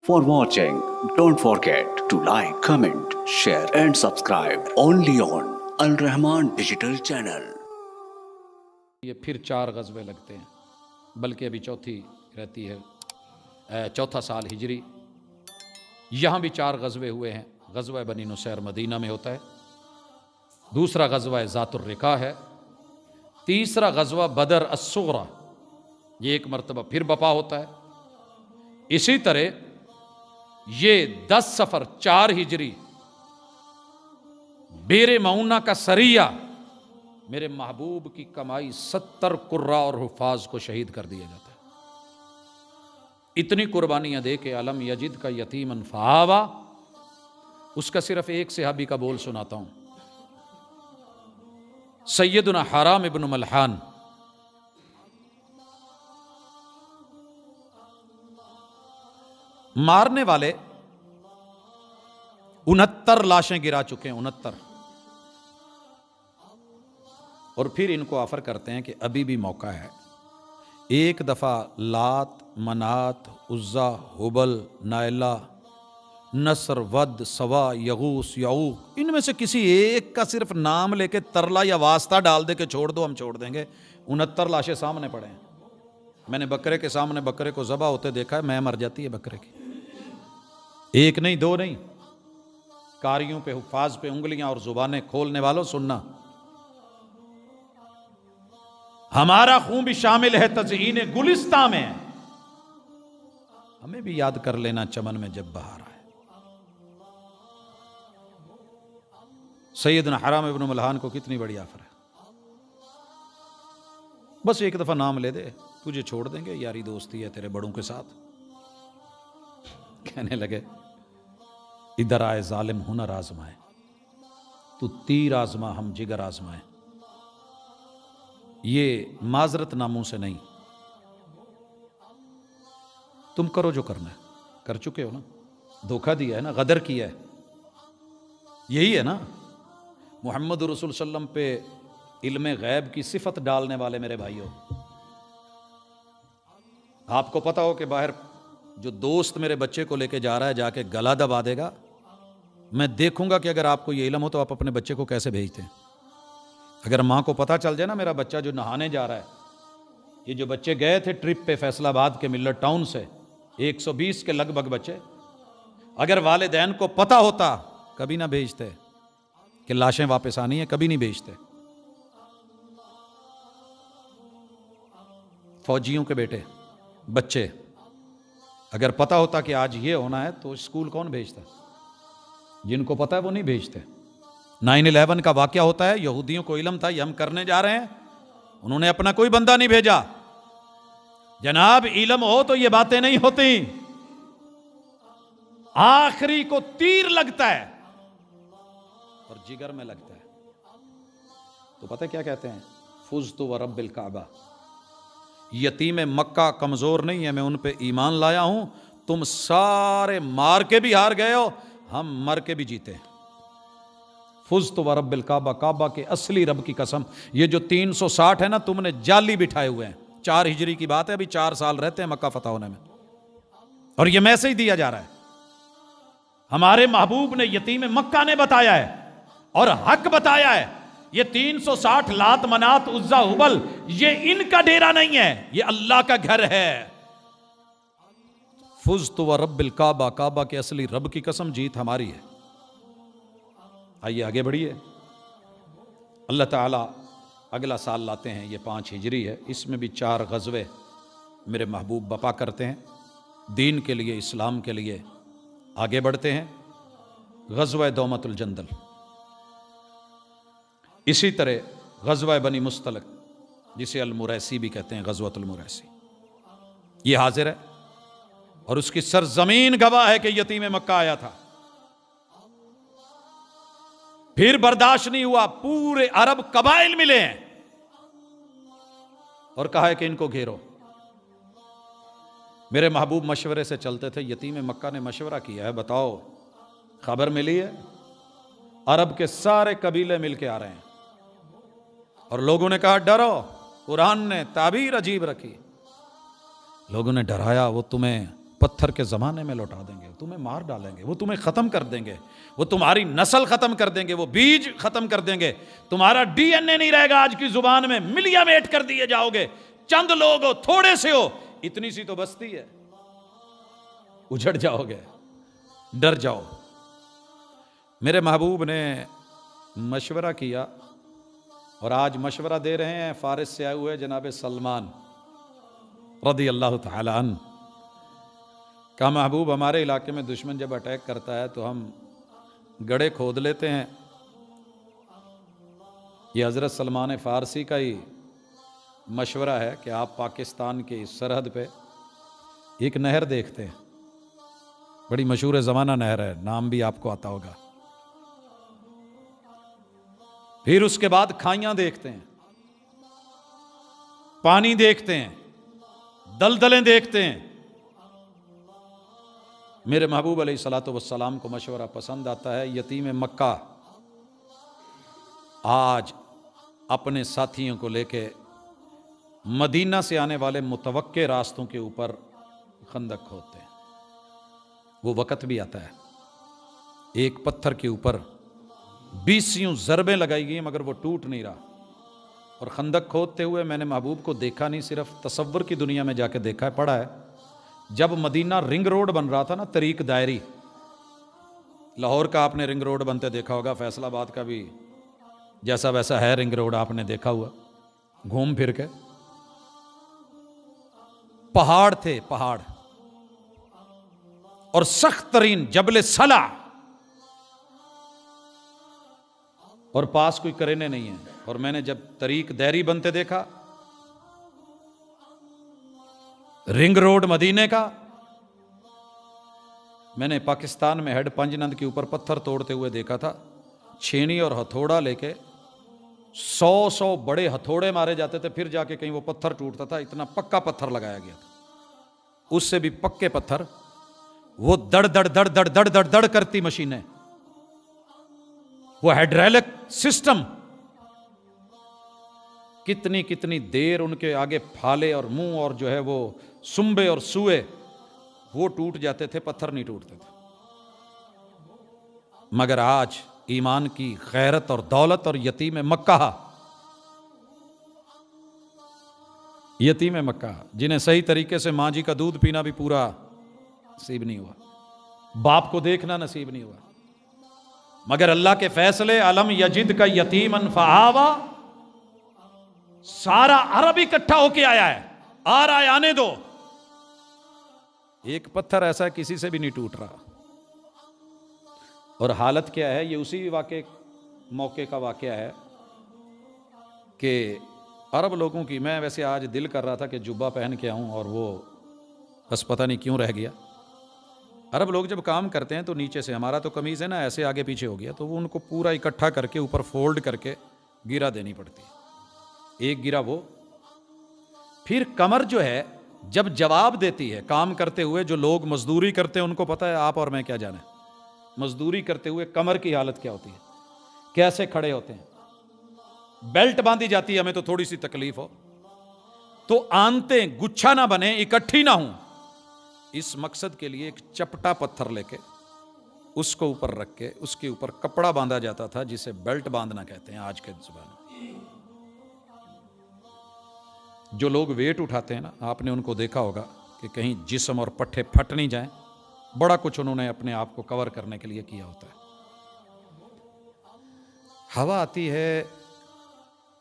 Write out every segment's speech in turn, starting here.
For watching, don't forget to like, comment, share and subscribe only on Al Rahman Digital Channel. ये फिर 4 ग़ज़वे लगते हैं, बल्कि अभी चौथी रहती है, चौथा साल हिजरी। यहाँ भी 4 ग़ज़वे हुए हैं। ग़ज़वा बनी नुसैर मदीना में होता है, दूसरा ग़ज़वा ज़ातुर रिका है, तीसरा ग़ज़वा बदर अस्सुग़रा, ये एक मरतबा फिर बपा होता है। इसी तरह ये 10 सफ़र 4 हिजरी बेरे मऊना का सरिया, मेरे महबूब की कमाई 70 कुर्रा और हुफ़ाज को शहीद कर दिया जाता है। इतनी कुर्बानियां दे के अलम यजिद का यतीमन फ़आवा, उसका सिर्फ एक सहाबी का बोल सुनाता हूं। सैयदुना हराम इब्न मलहान मारने वाले 69 लाशें गिरा चुके हैं, 69, और फिर इनको ऑफर करते हैं कि अभी भी मौका है। एक दफा लात, मनात, उज्जा, हुबल, नायला, नसर, वद, सवा, यगूस, यऊक, इनमें से किसी एक का सिर्फ नाम लेके तरला या वास्ता डाल दे के छोड़ दो, हम छोड़ देंगे। 69 लाशें सामने पड़े हैं। मैंने बकरे के सामने बकरे को ज़बह होते देखा है, मैं मर जाती है बकरे की। एक नहीं, 2 नहीं, कारियों पे, हुफ़ाज पे उंगलियां और जुबानें खोलने वालों सुनना, हमारा खून भी शामिल है तज़हीन गुलिस्तां में, हमें भी याद कर लेना चमन में जब बहार आए। सैयदना हराम इब्न मलहान को कितनी बड़ी ऑफर है, बस एक दफा नाम ले दे, तुझे छोड़ देंगे, यारी दोस्ती है तेरे बड़ों के साथ। कहने लगे, इधर आए जालिम हुनर आजमाए, तू तीर आजमा हम जिगर आजमाए। ये माजरत नामों से नहीं, तुम करो जो करना है, कर चुके हो ना, धोखा दिया है ना, गदर किया है, यही है ना। मोहम्मद रसूल सल्लम पे इल्मे गैब की सिफत डालने वाले मेरे भाइयों, आपको पता हो कि बाहर जो दोस्त मेरे बच्चे को लेके जा रहा है जाके गला दबा देगा, मैं देखूंगा कि अगर आपको ये इल्म हो तो आप अपने बच्चे को कैसे भेजते हैं। अगर माँ को पता चल जाए ना, मेरा बच्चा जो नहाने जा रहा है, ये जो बच्चे गए थे ट्रिप पे फैसलाबाद के मिल्लत टाउन से, 120 के लगभग बच्चे, अगर वालिदैन को पता होता कभी ना भेजते कि लाशें वापस आनी है, कभी नहीं भेजते। फौजियों के बेटे, बच्चे, अगर पता होता कि आज ये होना है तो स्कूल कौन भेजता? जिनको पता है वो नहीं भेजते। 9/11 का वाकया होता है, यहूदियों को इल्म था ये हम करने जा रहे हैं, उन्होंने अपना कोई बंदा नहीं भेजा। जनाब, इल्म हो तो ये बातें नहीं होती। आखिरी को तीर लगता है और जिगर में लगता है, तो पता है क्या कहते हैं? फुज़्तु व रब्बिल काबा, यतीम मक्का कमजोर नहीं है, मैं उन पे ईमान लाया हूं। तुम सारे मार के भी हार गए हो, हम मर के भी जीते हैं। फुज़्तु व रब्बिल काबा, काबा के असली रब की कसम, ये जो 360 है ना, तुमने जाली बिठाए हुए हैं। 4 हिजरी की बात है, अभी 4 साल रहते हैं मक्का फतह होने में, और ये मैसेज दिया जा रहा है। हमारे महबूब ने, यतीम मक्का ने बताया है और हक बताया है। ये 360 लात, मनात, उज्जा, हुबल, ये इनका डेरा नहीं है, ये अल्लाह का घर है। फुज़्तु व रब्बिल काबा, काबा के असली रब की कसम, जीत हमारी है। आइए आगे बढ़िए। अल्लाह ताला अगला साल लाते हैं, ये 5 हिजरी है, इसमें भी 4 ग़ज़वे मेरे महबूब बपा करते हैं, दीन के लिए, इस्लाम के लिए आगे बढ़ते हैं। ग़ज़वा दौमतुल जंदल, इसी तरह ग़ज़वा बनी मुस्तलक, जिसे अल मुरैसी भी कहते हैं, ग़ज़वतुल मुरैसी, ये हाजिर है और उसकी सरजमीन गवाह है कि यतीम मक्का आया था। फिर बर्दाश्त नहीं हुआ, पूरे अरब कबाइल मिले हैं और कहा है कि इनको घेरो। मेरे महबूब मशवरे से चलते थे, यतीम मक्का ने मशवरा किया है, बताओ खबर मिली है, अरब के सारे कबीले मिलके आ रहे हैं, और लोगों ने कहा डरो, कुरान ने ताबीर अजीब रखी, लोगों ने डराया, वो तुम्हें पत्थर के ज़माने में लौटा देंगे, तुम्हें मार डालेंगे, वो तुम्हें ख़त्म कर देंगे, वो तुम्हारी नस्ल ख़त्म कर देंगे, वो बीज ख़त्म कर देंगे, तुम्हारा डीएनए नहीं रहेगा। आज की ज़ुबान में मिलियामेट कर दिए जाओगे। चंद लोग हो, थोड़े से हो, इतनी सी तो बस्ती है, उजड़ जाओगे, डर जाओ। मेरे महबूब ने मशवरा किया और आज मशवरा दे रहे हैं फारिस से आए हुए जनाब सलमान रदी अल्लाह तआला अन्हु। का महबूब, हमारे इलाके में दुश्मन जब अटैक करता है तो हम गड्ढे खोद लेते हैं। ये हज़रत सलमान फ़ारसी का ही मशवरा है कि आप पाकिस्तान की सरहद पे एक नहर देखते हैं, बड़ी मशहूर ज़माना नहर है, नाम भी आपको आता होगा। फिर उसके बाद खाइयां देखते हैं, पानी देखते हैं, दलदलें देखते हैं। मेरे महबूब अलैहिस्सलातु वस्सलाम को मशवरा पसंद आता है। यतीम मक्का आज अपने साथियों को लेके मदीना से आने वाले मुतवक्के रास्तों के ऊपर खंदक खोदते हैं। वो वक़्त भी आता है, एक पत्थर के ऊपर 20 ज़रबें लगाई गई मगर वो टूट नहीं रहा। और खंदक खोदते हुए मैंने महबूब को देखा नहीं, सिर्फ तसव्वुर की दुनिया में जाके देखा है, पढ़ा है। जब मदीना रिंग रोड बन रहा था ना, तरीक दायरी, लाहौर का आपने रिंग रोड बनते देखा होगा, फैसलाबाद का भी जैसा वैसा है रिंग रोड, आपने देखा हुआ घूम फिर के। पहाड़ थे, पहाड़, और सख्त तरीन जबल सला, और पास कोई करेने नहीं है। और मैंने जब तरीक दैरी बनते देखा, रिंग रोड मदीने का, मैंने पाकिस्तान में हेड पंजनंद के ऊपर पत्थर तोड़ते हुए देखा था। छेनी और हथौड़ा लेके 100 बड़े हथौड़े मारे जाते थे, फिर जाके कहीं वो पत्थर टूटता था। इतना पक्का पत्थर लगाया गया था, उससे भी पक्के पत्थर, वो दड़ दड़ दड़ दड़ दड़ दड़ दड़ करती मशीनें, वो हाइड्रोलिक सिस्टम, कितनी कितनी देर उनके आगे फाले और मुंह और जो है वो सुंबे और सुए, वो टूट जाते थे, पत्थर नहीं टूटते थे। मगर आज ईमान की गैरत और दौलत और यतीम मक्का, यतीम मक्का जिन्हें सही तरीके से माँ जी का दूध पीना भी पूरा नसीब नहीं हुआ, बाप को देखना नसीब नहीं हुआ, मगर अल्लाह के फैसले, अलम यजिद का यतीमन फआवा, सारा अरब इकट्ठा होके आया है, आ रहा है, आने दो। एक पत्थर ऐसा किसी से भी नहीं टूट रहा। और हालत क्या है, ये उसी मौके का वाकया है कि अरब लोगों की, मैं वैसे आज दिल कर रहा था कि जुब्बा पहन के आऊं, और वो बस पता नहीं क्यों रह गया। अरब लोग जब काम करते हैं तो नीचे से, हमारा तो कमीज़ है ना ऐसे आगे पीछे हो गया, तो वो उनको पूरा इकट्ठा करके ऊपर फोल्ड करके गिरा देनी पड़ती है। एक गिरा वो, फिर कमर जो है जब जवाब देती है काम करते हुए, जो लोग मजदूरी करते हैं उनको पता है, आप और मैं क्या जाने, मजदूरी करते हुए कमर की हालत क्या होती है, कैसे खड़े होते हैं। बेल्ट बांधी जाती है, हमें तो थोड़ी सी तकलीफ हो तो आंते गुच्छा ना बने, इकट्ठी ना हो, इस मकसद के लिए एक चपटा पत्थर लेके उसको ऊपर रख के उसके ऊपर कपड़ा बांधा जाता था, जिसे बेल्ट बांधना कहते हैं आज के ज़माने में। जो लोग वेट उठाते हैं ना, आपने उनको देखा होगा कि कहीं जिस्म और पट्टे फट नहीं जाएं, बड़ा कुछ उन्होंने अपने आप को कवर करने के लिए किया होता है। हवा आती है,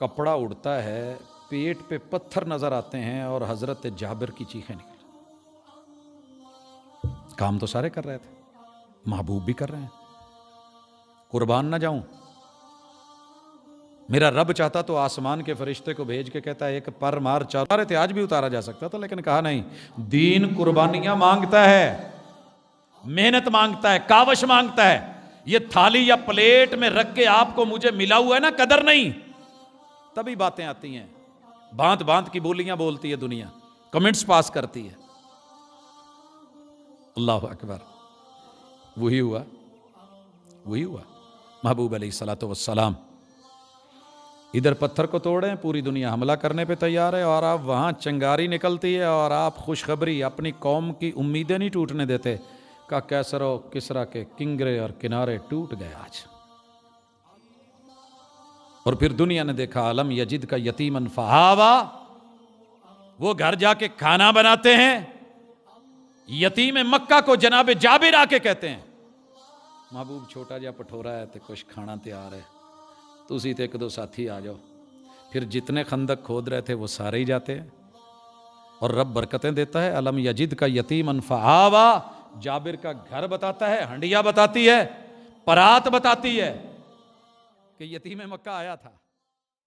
कपड़ा उड़ता है, पेट पे पत्थर नजर आते हैं, और हजरत जाबिर की चीखें निकल। काम तो सारे कर रहे थे, महबूब भी कर रहे हैं। कुर्बान ना जाऊं, मेरा रब चाहता तो आसमान के फरिश्ते को भेज के कहता है एक पर मार चार थे, आज भी उतारा जा सकता था, लेकिन कहा नहीं, दीन कुर्बानियां मांगता है, मेहनत मांगता है, कावश मांगता है। ये थाली या प्लेट में रख के आपको मुझे मिला हुआ है ना, कदर नहीं, तभी बातें आती हैं, भांत भांत की बोलियां बोलती है दुनिया, कमेंट्स पास करती है। अल्लाह अकबर। वही हुआ महबूब अलैहिस्सलातु वस्सलाम इधर पत्थर को तोड़े, पूरी दुनिया हमला करने पे तैयार है, और आप वहाँ चिंगारी निकलती है और आप खुशखबरी अपनी कौम की उम्मीदें नहीं टूटने देते। का कैसरो किसरा के किंगरे और किनारे टूट गए आज। और फिर दुनिया ने देखा अलम यजिद का यतीमन फहावा, वो घर जाके खाना बनाते हैं, यतीम मक्का को जनाबे जाबिर आके कहते हैं महबूब छोटा जा पठोरा है तो कुछ खाना तैयार है, तुसी तो एक दो साथी आ जाओ। फिर जितने खंदक खोद रहे थे वो सारे ही जाते हैं और रब बरकतें देता है। अलम यजिद का यतीमन फआवा, जाबिर का घर बताता है, हंडिया बताती है, परात बताती है कि यतीम मक्का आया था।